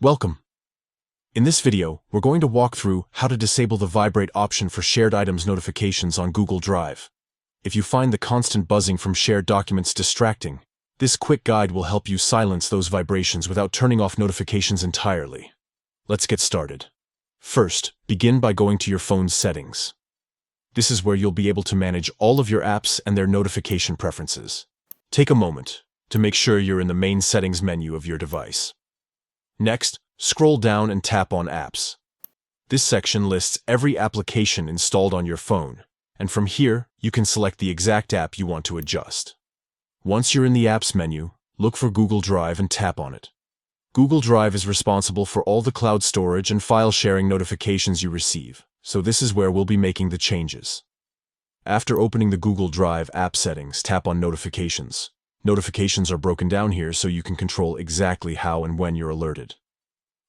Welcome. In this video, we're going to walk through how to disable the Vibrate option for shared items notifications on Google Drive. If you find the constant buzzing from shared documents distracting, this quick guide will help you silence those vibrations without turning off notifications entirely. Let's get started. First, begin by going to your phone's settings. This is where you'll be able to manage all of your apps and their notification preferences. Take a moment to make sure you're in the main settings menu of your device. Next, scroll down and tap on Apps. This section lists every application installed on your phone, and from here, you can select the exact app you want to adjust. Once you're in the Apps menu, look for Google Drive and tap on it. Google Drive is responsible for all the cloud storage and file sharing notifications you receive, so this is where we'll be making the changes. After opening the Google Drive app settings, tap on Notifications. Notifications are broken down here so you can control exactly how and when you're alerted.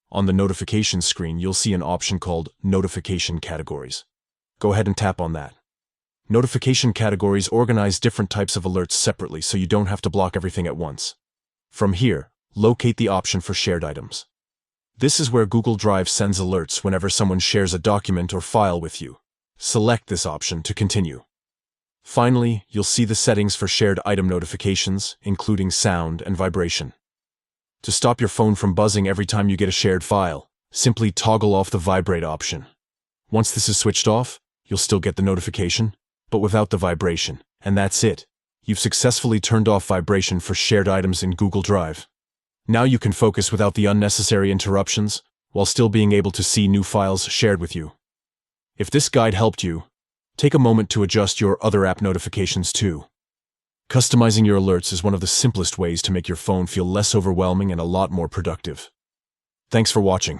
On the notification screen, you'll see an option called Notification Categories. Go ahead and tap on that. Notification categories organize different types of alerts separately so you don't have to block everything at once. From here, locate the option for shared items. This is where Google Drive sends alerts whenever someone shares a document or file with you. Select this option to continue. Finally, you'll see the settings for shared item notifications, including sound and vibration. To stop your phone from buzzing every time you get a shared file, simply toggle off the Vibrate option. Once this is switched off, you'll still get the notification, but without the vibration, and that's it. You've successfully turned off vibration for shared items in Google Drive. Now you can focus without the unnecessary interruptions, while still being able to see new files shared with you. If this guide helped you, take a moment to adjust your other app notifications too. Customizing your alerts is one of the simplest ways to make your phone feel less overwhelming and a lot more productive. Thanks for watching.